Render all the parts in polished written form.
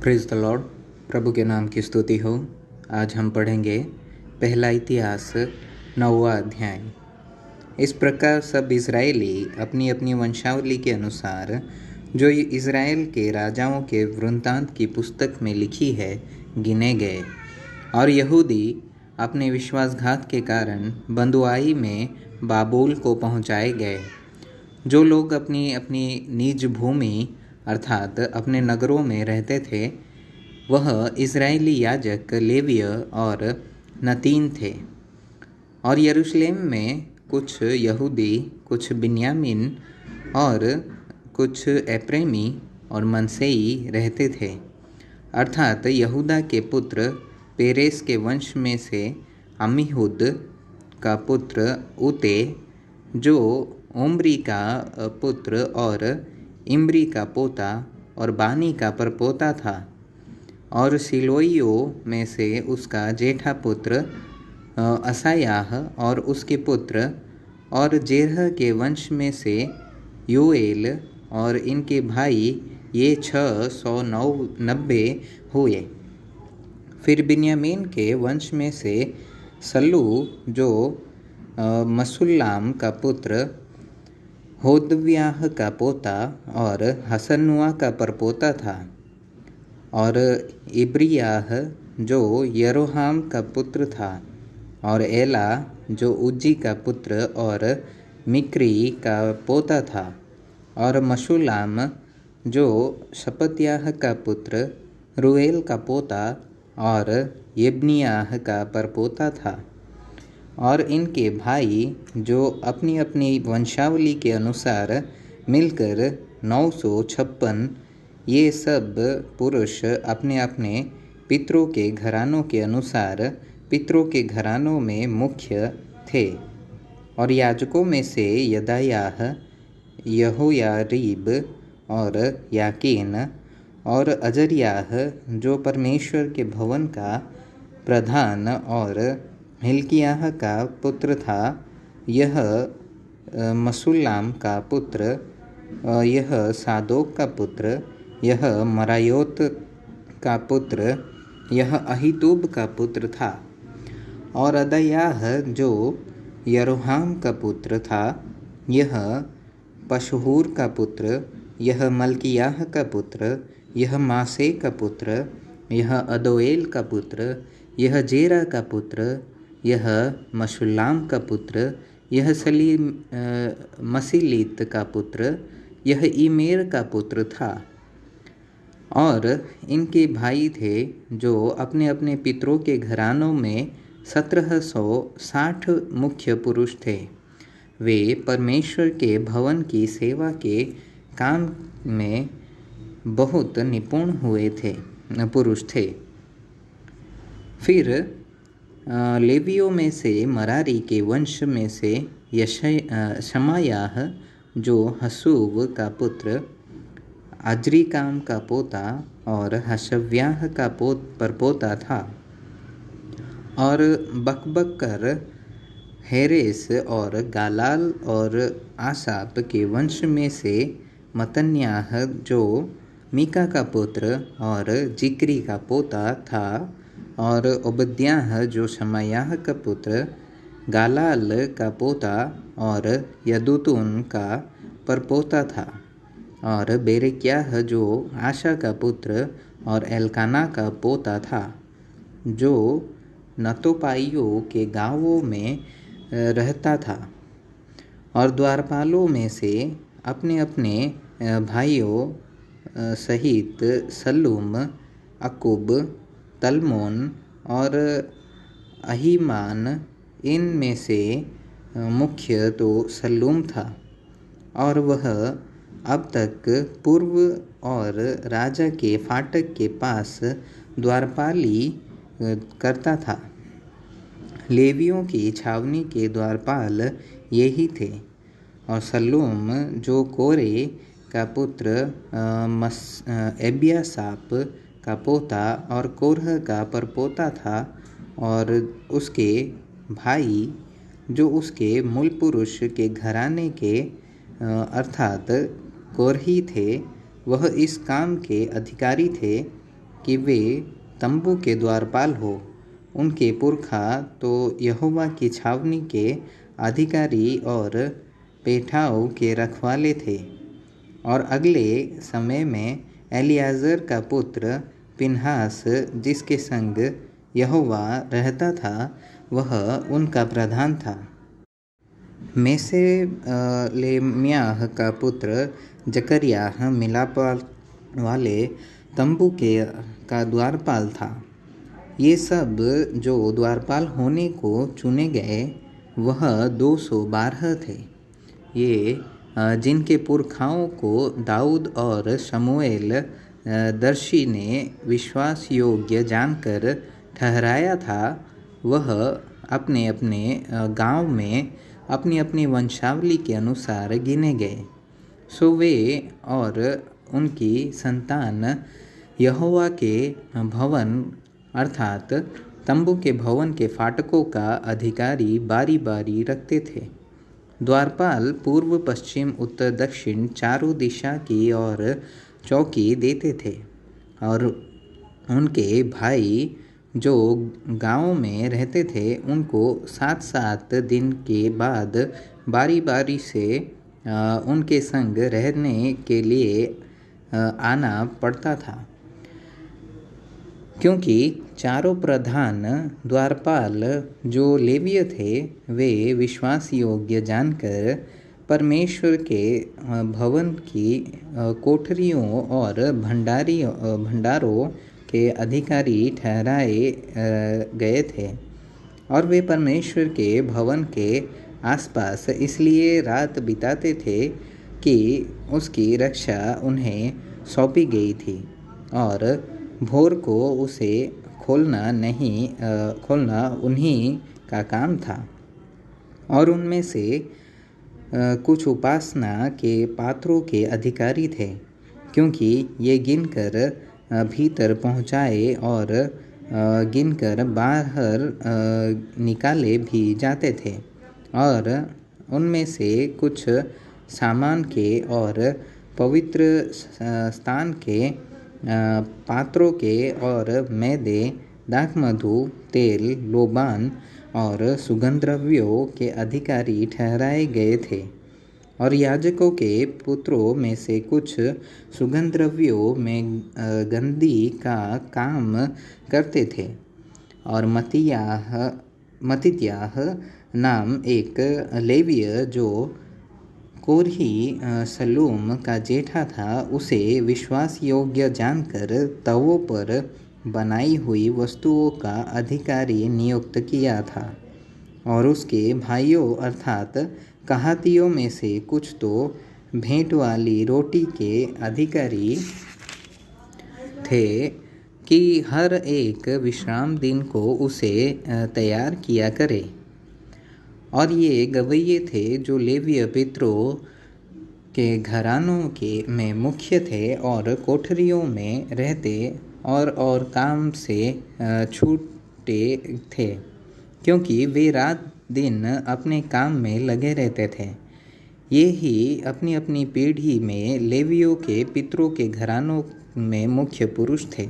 Praise the Lord. प्रभु के नाम की स्तुति हो। आज हम पढ़ेंगे पहला इतिहास 9वां अध्याय। इस प्रकार सब इजरायली अपनी अपनी वंशावली के अनुसार जो इजराइल के राजाओं के वृत्तांत की पुस्तक में लिखी है गिने गए, और यहूदी अपने विश्वासघात के कारण बंधुआई में बाबुल को पहुंचाए गए। जो लोग अपनी अपनी निज भूमि अर्थात अपने नगरों में रहते थे, वह इजरायली याजक, लेविय और नतीन थे। और यरूशलेम में कुछ यहूदी, कुछ बिन्यामीन और कुछ एप्रेमी और मनसेई रहते थे। अर्थात यहूदा के पुत्र पेरेस के वंश में से अम्मीहूद का पुत्र उते, जो ओम्री का पुत्र और इम्री का पोता और बानी का परपोता था, और सिलोइयों में से उसका जेठा पुत्र असायाह और उसके पुत्र, और जेरह के वंश में से योएल और इनके भाई, ये 690 हुए। फिर बिन्यामीन के वंश में से सल्लू, जो मसुल्लाम का पुत्र, होदव्याह का पोता और हसनुआ का परपोता था, और इब्रियाह जो यरोहाम का पुत्र था, और एला जो उज्जी का पुत्र और मिक्री का पोता था, और मशुलाम जो शपत्याह का पुत्र, रुएल का पोता और यब्नियाह का परपोता था, और इनके भाई जो अपनी अपनी वंशावली के अनुसार मिलकर 956, ये सब पुरुष अपने अपने पितरों के घरानों के अनुसार पितरों के घरानों में मुख्य थे। और याजकों में से यदायाह, यहोयारीब और याकीन और अजर्याह जो परमेश्वर के भवन का प्रधान और हिल्कियाह का पुत्र था, यह मसुल्लाम का पुत्र, यह सादोक का पुत्र, यह मरायोत का पुत्र, यह अहीतूब का पुत्र था। और अदयाह जो यरोहाम का पुत्र था, यह पशहूर का पुत्र, यह मल्कियाह का पुत्र, यह मासे का पुत्र, यह अदोएल का पुत्र, यह जेरा का पुत्र, यह मशुल्लाम का पुत्र, यह मसीलीत का पुत्र, यह इमेर का पुत्र था। और इनके भाई थे जो अपने अपने पितरों के घरानों में 1760 मुख्य पुरुष थे। वे परमेश्वर के भवन की सेवा के काम में बहुत निपुण हुए थे पुरुष थे। फिर लेवियों में से मरारी के वंश में से शमायाह जो हसूब का पुत्र, अज्रिकाम का पोता और हशव्याह का परपोता था। और बकबकर, हेरेस और गालाल और आसाप के वंश में से मतन्याह जो मीका का पुत्र और जिक्री का पोता था, और ओबद्याह जो शमायाह का पुत्र, गालाल का पोता और यदूतून का परपोता था, और बेरेक्याह जो आशा का पुत्र और एल्काना का पोता था, जो नतोपाइयों के गांवों में रहता था। और द्वारपालों में से अपने अपने भाइयों सहित सल्लूम, अक्कुब, तलमोन और अहीमान, इन में से मुख्य तो सल्लूम था, और वह अब तक पूर्व और राजा के फाटक के पास द्वारपाली करता था। लेवियों की छावनी के द्वारपाल यही थे। और सल्लूम जो कोरे का पुत्र, एब्यासाप का पोता और कोरह का परपोता था, और उसके भाई जो उसके मूल पुरुष के घराने के अर्थात कोरही थे, वह इस काम के अधिकारी थे। कि वे तंबू के द्वारपाल हो। उनके पुरखा तो यहोवा की छावनी के अधिकारी और पेठाओं के रखवाले थे। और अगले समय में एलियाजर का पुत्र पिनहास, जिसके संग यहोवा रहता था, वह उनका प्रधान था। मेसेलेम्याह का पुत्र जकर्याह मिलाप वाले तंबू का द्वारपाल था। ये सब जो द्वारपाल होने को चुने गए वह 212 थे। ये जिनके पुरखाओं को दाऊद और शमूएल दर्शी ने विश्वास योग्य जानकर ठहराया था, वह अपने अपने गांव में अपनी अपनी वंशावली के अनुसार गिने गए। सो वे और उनकी संतान यहोवा के भवन अर्थात तंबू के भवन के फाटकों का अधिकारी बारी बारी रखते थे। द्वारपाल पूर्व पश्चिम उत्तर दक्षिण चारों दिशा की ओर चौकी देते थे। और उनके भाई जो गांव में रहते थे, उनको 7-7 दिन के बाद बारी बारी से उनके संग रहने के लिए आना पड़ता था, क्योंकि चारों प्रधान द्वारपाल जो लेवीय थे, वे विश्वास योग्य जानकर परमेश्वर के भवन की कोठरियों और भंडारों के अधिकारी ठहराए गए थे। और वे परमेश्वर के भवन के आसपास इसलिए रात बिताते थे कि उसकी रक्षा उन्हें सौंपी गई थी और भोर को उसे खोलना उन्हीं का काम था। और उनमें से कुछ उपासना के पात्रों के अधिकारी थे, क्योंकि ये गिनकर भीतर पहुँचाए और गिनकर बाहर निकाले भी जाते थे। और उनमें से कुछ सामान के और पवित्र स्थान के पात्रों के और मैदे, दाखमधु, तेल, लोबान और सुगंधद्रव्यों के अधिकारी ठहराए गए थे। और याजकों के पुत्रों में से कुछ सुगंधद्रव्यों में गंधी का काम करते थे। और मत्तित्याह नाम एक लेवीय जो कोरही सलूम का जेठा था, उसे विश्वास योग्य जानकर तवों पर बनाई हुई वस्तुओं का अधिकारी नियुक्त किया था। और उसके भाइयों अर्थात कहातियों में से कुछ तो भेंट वाली रोटी के अधिकारी थे कि हर एक विश्राम दिन को उसे तैयार किया करे। और ये गवैये थे जो लेवीय पितरों के घरानों में मुख्य थे और कोठरियों में रहते और काम से छूटे थे, क्योंकि वे रात दिन अपने काम में लगे रहते थे। ये ही अपनी अपनी पीढ़ी में लेवियों के पितरों के घरानों में मुख्य पुरुष थे।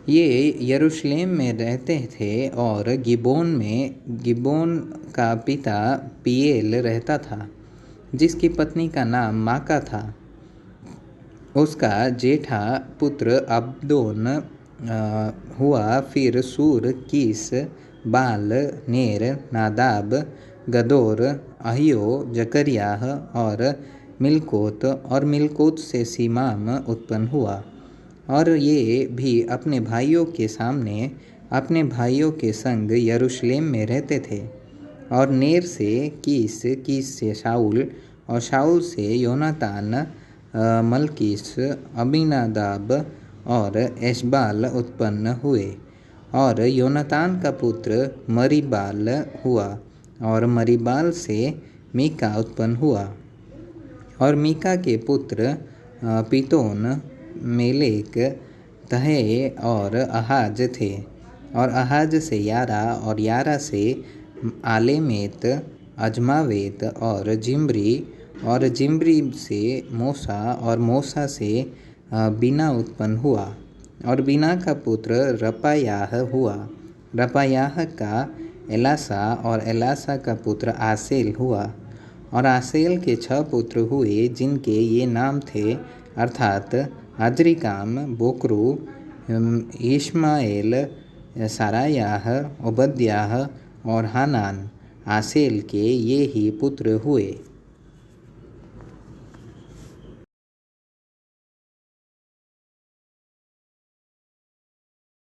ये यरूशलेम में रहते थे और गिबोन का पिता पिएल रहता था, जिसकी पत्नी का नाम माका था। उसका जेठा पुत्र अब्दोन हुआ, फिर सूर, कीस, बाल, नेर, नादाब, गदोर, अहियो, जकर्याह और मिलकोत से सीमाम उत्पन्न हुआ। और ये भी अपने भाइयों के सामने अपने भाइयों के संग यरूशलेम में रहते थे। और नेर से कीस से शाऊल और शाऊल से योनातान, मलकीस, अबीनादाब और एशबाल उत्पन्न हुए। और योनातान का पुत्र मरीबाल हुआ और मरीबाल से मीका उत्पन्न हुआ। और मीका के पुत्र पीतोन, मेलेक, तहे और आहाज थे। और आहाज से यारा और यारा से आलेमेत, अजमावेत और जिम्री, और जिम्री से मूसा और मूसा से बीना उत्पन्न हुआ। और बीना का पुत्र रपायाह हुआ। रपायाह का एलासा और एलासा का पुत्र आसेल हुआ। और आसेल के 6 पुत्र हुए, जिनके ये नाम थे, अर्थात अजरिकाम, बोक्रू, इश्माएल, सरायाह, ओबद्याह और हानान। आसेल के ये ही पुत्र हुए।